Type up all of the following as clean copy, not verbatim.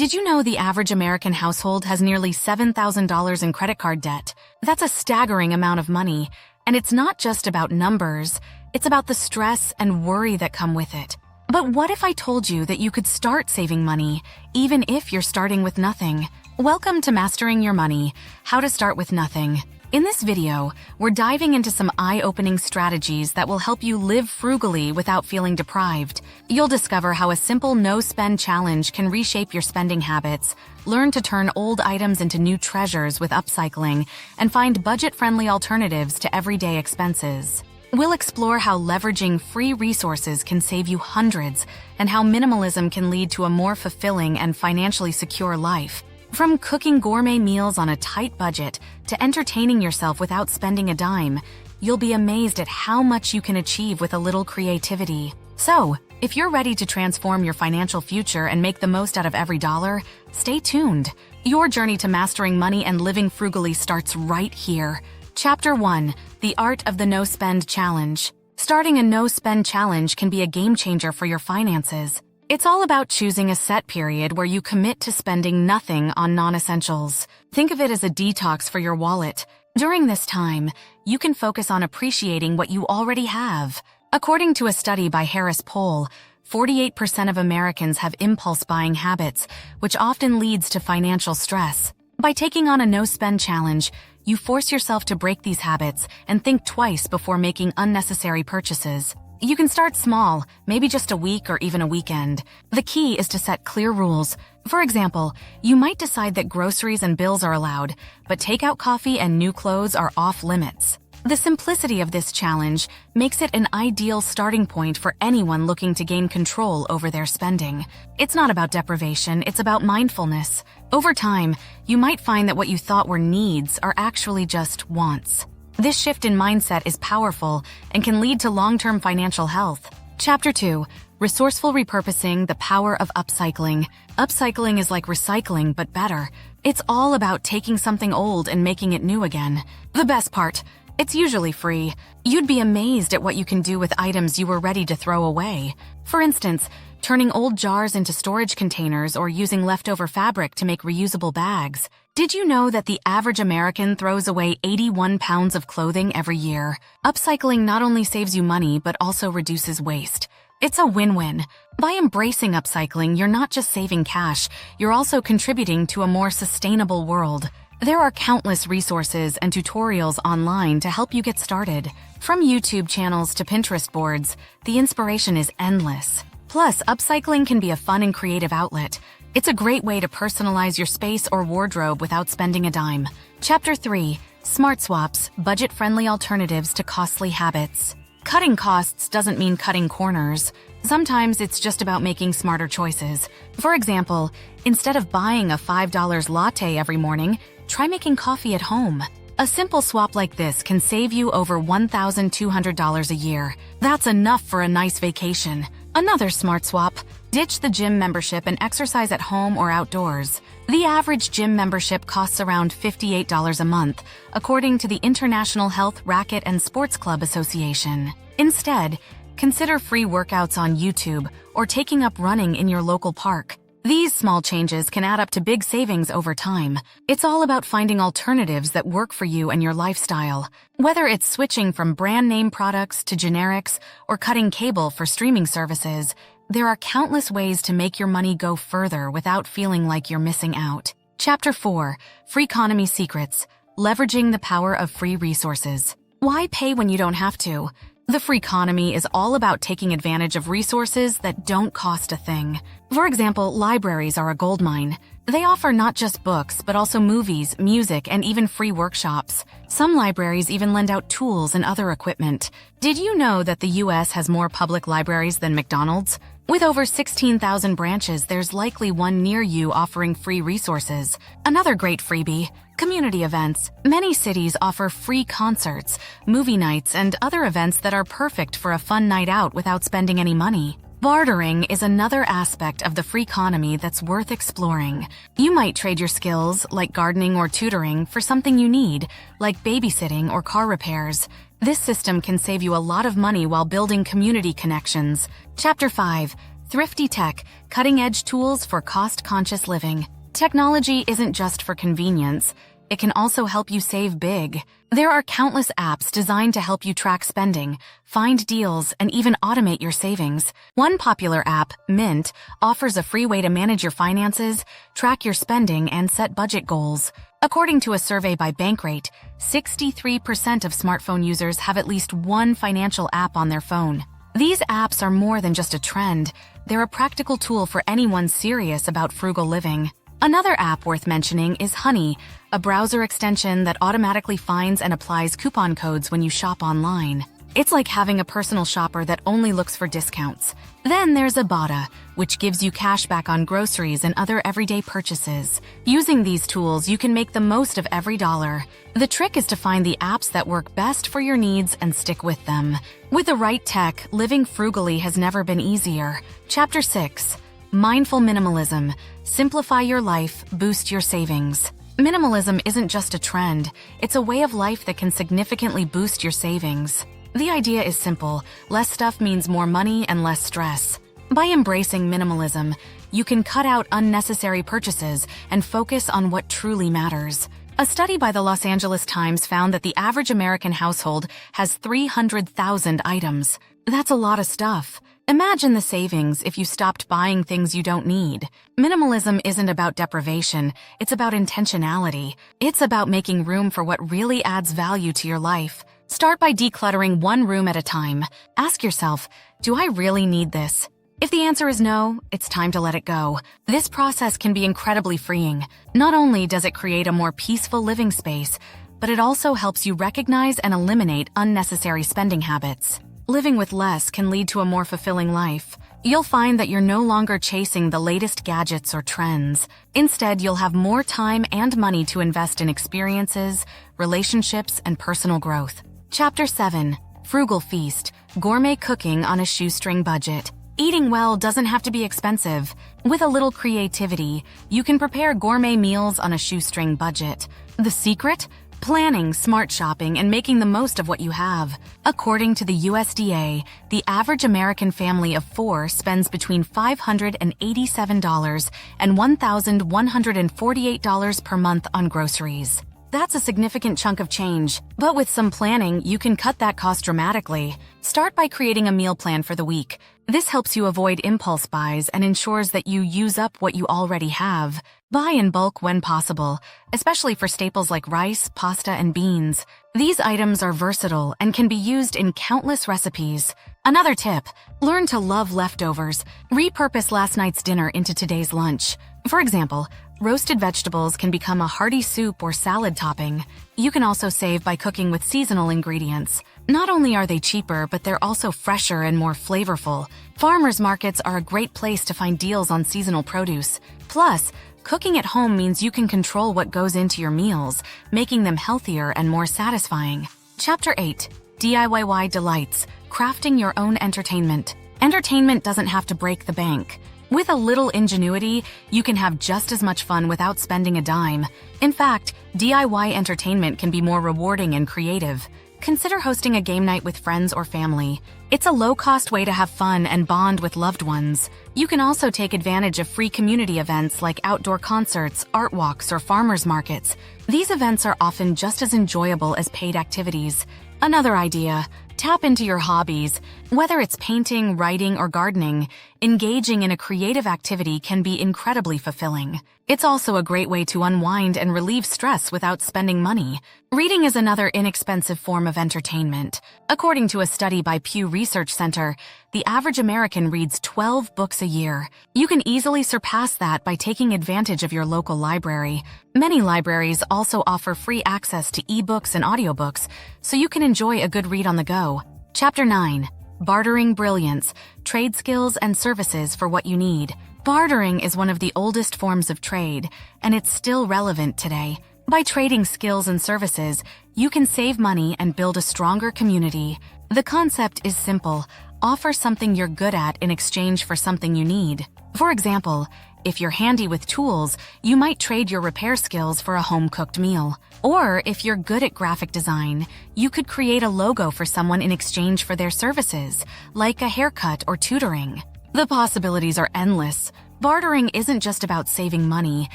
Did you know the average American household has nearly $7,000 in credit card debt? That's a staggering amount of money. And it's not just about numbers, it's about the stress and worry that come with it. But what if I told you that you could start saving money, even if you're starting with nothing? Welcome to Mastering Your Money, How to Start with Nothing. In this video, we're diving into some eye-opening strategies that will help you live frugally without feeling deprived. You'll discover how a simple no-spend challenge can reshape your spending habits, learn to turn old items into new treasures with upcycling, and find budget-friendly alternatives to everyday expenses. We'll explore how leveraging free resources can save you hundreds, and how minimalism can lead to a more fulfilling and financially secure life. From cooking gourmet meals on a tight budget to entertaining yourself without spending a dime, you'll be amazed at how much you can achieve with a little creativity. So, if you're ready to transform your financial future and make the most out of every dollar, stay tuned. Your journey to mastering money and living frugally starts right here. Chapter 1: The Art of the No-Spend Challenge. Starting a no-spend challenge can be a game-changer for your finances. It's all about choosing a set period where you commit to spending nothing on non-essentials. Think of it as a detox for your wallet. During this time, you can focus on appreciating what you already have. According to a study by Harris Poll, 48% of Americans have impulse buying habits, which often leads to financial stress. By taking on a no-spend challenge, you force yourself to break these habits and think twice before making unnecessary purchases. You can start small, maybe just a week or even a weekend. The key is to set clear rules. For example, you might decide that groceries and bills are allowed, but takeout coffee and new clothes are off limits. The simplicity of this challenge makes it an ideal starting point for anyone looking to gain control over their spending. It's not about deprivation, it's about mindfulness. Over time, you might find that what you thought were needs are actually just wants. This shift in mindset is powerful and can lead to long-term financial health. Chapter 2: Resourceful Repurposing, the Power of Upcycling. Upcycling is like recycling, but better. It's all about taking something old and making it new again. The best part: it's usually free. You'd be amazed at what you can do with items you were ready to throw away. For instance, turning old jars into storage containers or using leftover fabric to make reusable bags. Did you know that the average American throws away 81 pounds of clothing every year? Upcycling not only saves you money, but also reduces waste. It's a win-win. By embracing upcycling, you're not just saving cash, you're also contributing to a more sustainable world. There are countless resources and tutorials online to help you get started. From YouTube channels to Pinterest boards, the inspiration is endless. Plus, upcycling can be a fun and creative outlet. It's a great way to personalize your space or wardrobe without spending a dime. Chapter 3: Smart Swaps, Budget-Friendly Alternatives to Costly Habits. Cutting costs doesn't mean cutting corners. Sometimes it's just about making smarter choices. For example, instead of buying a $5 latte every morning, try making coffee at home. A simple swap like this can save you over $1,200 a year. That's enough for a nice vacation. Another smart swap: ditch the gym membership and exercise at home or outdoors. The average gym membership costs around $58 a month, according to the International Health, Racquet and Sports Club Association. Instead, consider free workouts on YouTube or taking up running in your local park. These small changes can add up to big savings over time. It's all about finding alternatives that work for you and your lifestyle. Whether it's switching from brand name products to generics or cutting cable for streaming services, there are countless ways to make your money go further without feeling like you're missing out. Chapter 4: Freeconomy Secrets, Leveraging the Power of Free Resources. Why pay when you don't have to? The freeconomy is all about taking advantage of resources that don't cost a thing. For example, libraries are a goldmine. They offer not just books, but also movies, music, and even free workshops. Some libraries even lend out tools and other equipment. Did you know that the US has more public libraries than McDonald's? With over 16,000 branches, there's likely one near you offering free resources. Another great freebie: community events. Many cities offer free concerts, movie nights, and other events that are perfect for a fun night out without spending any money. Bartering is another aspect of the freeconomy that's worth exploring. You might trade your skills, like gardening or tutoring, for something you need, like babysitting or car repairs. This system can save you a lot of money while building community connections. Chapter 5: Thrifty Tech, cutting-edge tools for cost-conscious living. Technology isn't just for convenience. It can also help you save big. There are countless apps designed to help you track spending, find deals, and even automate your savings. One popular app, Mint, offers a free way to manage your finances, track your spending, and set budget goals. According to a survey by Bankrate, 63% of smartphone users have at least one financial app on their phone. These apps are more than just a trend. They're a practical tool for anyone serious about frugal living. Another app worth mentioning is Honey, a browser extension that automatically finds and applies coupon codes when you shop online. It's like having a personal shopper that only looks for discounts. Then there's Ibotta, which gives you cash back on groceries and other everyday purchases. Using these tools, you can make the most of every dollar. The trick is to find the apps that work best for your needs and stick with them. With the right tech, living frugally has never been easier. Chapter 6. Mindful Minimalism. Simplify your life, boost your savings. Minimalism isn't just a trend, it's a way of life that can significantly boost your savings. The idea is simple: less stuff means more money and less stress. By embracing minimalism, you can cut out unnecessary purchases and focus on what truly matters. A study by the Los Angeles Times found that the average American household has 300,000 items. That's a lot of stuff. Imagine the savings if you stopped buying things you don't need. Minimalism isn't about deprivation, it's about intentionality. It's about making room for what really adds value to your life. Start by decluttering one room at a time. Ask yourself, do I really need this? If the answer is no, it's time to let it go. This process can be incredibly freeing. Not only does it create a more peaceful living space, but it also helps you recognize and eliminate unnecessary spending habits. Living with less can lead to a more fulfilling life. You'll find that you're no longer chasing the latest gadgets or trends. Instead, you'll have more time and money to invest in experiences, relationships, and personal growth. Chapter 7. Frugal Feast. Gourmet cooking on a shoestring budget. Eating well doesn't have to be expensive. With a little creativity, you can prepare gourmet meals on a shoestring budget. The secret? Planning, smart shopping, and making the most of what you have. According to the USDA, the average American family of 4 spends between $587 and $1,148 per month on groceries. That's a significant chunk of change, but with some planning, you can cut that cost dramatically. Start by creating a meal plan for the week. This helps you avoid impulse buys and ensures that you use up what you already have. Buy in bulk when possible, especially for staples like rice, pasta, and beans. These items are versatile and can be used in countless recipes. Another tip: learn to love leftovers. Repurpose last night's dinner into today's lunch. For example, roasted vegetables can become a hearty soup or salad topping. You can also save by cooking with seasonal ingredients. Not only are they cheaper, but they're also fresher and more flavorful. Farmers markets are a great place to find deals on seasonal produce. Plus, cooking at home means you can control what goes into your meals, making them healthier and more satisfying. Chapter 8. DIY Delights. Crafting your own entertainment. Entertainment doesn't have to break the bank. With a little ingenuity, you can have just as much fun without spending a dime. In fact, DIY entertainment can be more rewarding and creative. Consider hosting a game night with friends or family. It's a low-cost way to have fun and bond with loved ones. You can also take advantage of free community events like outdoor concerts, art walks, or farmers markets. These events are often just as enjoyable as paid activities. Another idea: tap into your hobbies. Whether it's painting, writing, or gardening, engaging in a creative activity can be incredibly fulfilling. It's also a great way to unwind and relieve stress without spending money. Reading is another inexpensive form of entertainment. According to a study by Pew Research Center, the average American reads 12 books a year. You can easily surpass that by taking advantage of your local library. Many libraries also offer free access to ebooks and audiobooks, so you can enjoy a good read on the go. Chapter 9. Bartering Brilliance. Trade skills and services for what you need. Bartering is one of the oldest forms of trade, and it's still relevant today. By trading skills and services, you can save money and build a stronger community. The concept is simple: offer something you're good at in exchange for something you need. For example, if you're handy with tools, you might trade your repair skills for a home-cooked meal. Or if you're good at graphic design, you could create a logo for someone in exchange for their services, like a haircut or tutoring. The possibilities are endless. Bartering isn't just about saving money,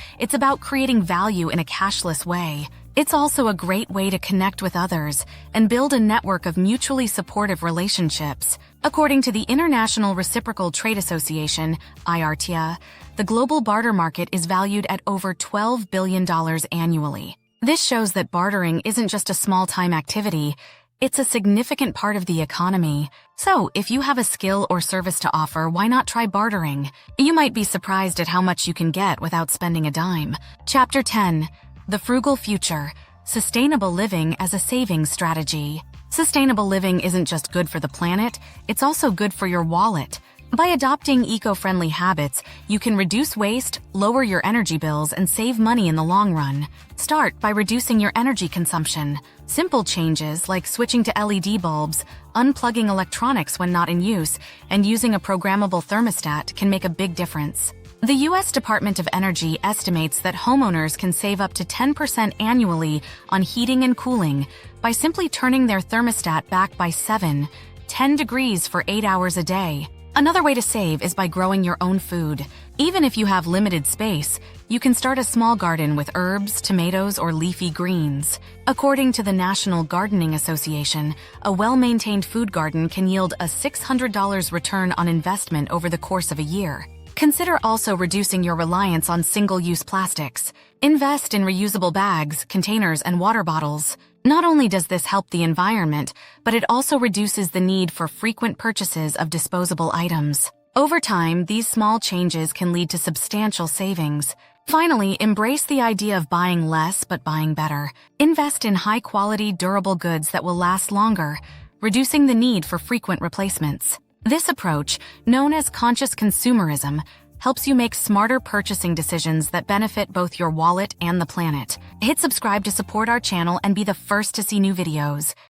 it's about creating value in a cashless way. It's also a great way to connect with others and build a network of mutually supportive relationships. According to the International Reciprocal Trade Association, IRTA, the global barter market is valued at over $12 billion annually. This shows that bartering isn't just a small-time activity, it's a significant part of the economy. So, if you have a skill or service to offer, why not try bartering? You might be surprised at how much you can get without spending a dime. Chapter 10. The Frugal Future. Sustainable Living as a Savings Strategy. Sustainable living isn't just good for the planet, it's also good for your wallet. By adopting eco-friendly habits, you can reduce waste, lower your energy bills, and save money in the long run. Start by reducing your energy consumption. Simple changes like switching to LED bulbs, unplugging electronics when not in use, and using a programmable thermostat can make a big difference. The U.S. Department of Energy estimates that homeowners can save up to 10% annually on heating and cooling by simply turning their thermostat back by 10 degrees for 8 hours a day. Another way to save is by growing your own food. Even if you have limited space, you can start a small garden with herbs, tomatoes, or leafy greens. According to the National Gardening Association, a well-maintained food garden can yield a $600 return on investment over the course of a year. Consider also reducing your reliance on single-use plastics. Invest in reusable bags, containers, and water bottles. Not only does this help the environment, but it also reduces the need for frequent purchases of disposable items. Over time, these small changes can lead to substantial savings. Finally, embrace the idea of buying less but buying better. Invest in high-quality, durable goods that will last longer, reducing the need for frequent replacements. This approach, known as conscious consumerism, helps you make smarter purchasing decisions that benefit both your wallet and the planet. Hit subscribe to support our channel and be the first to see new videos.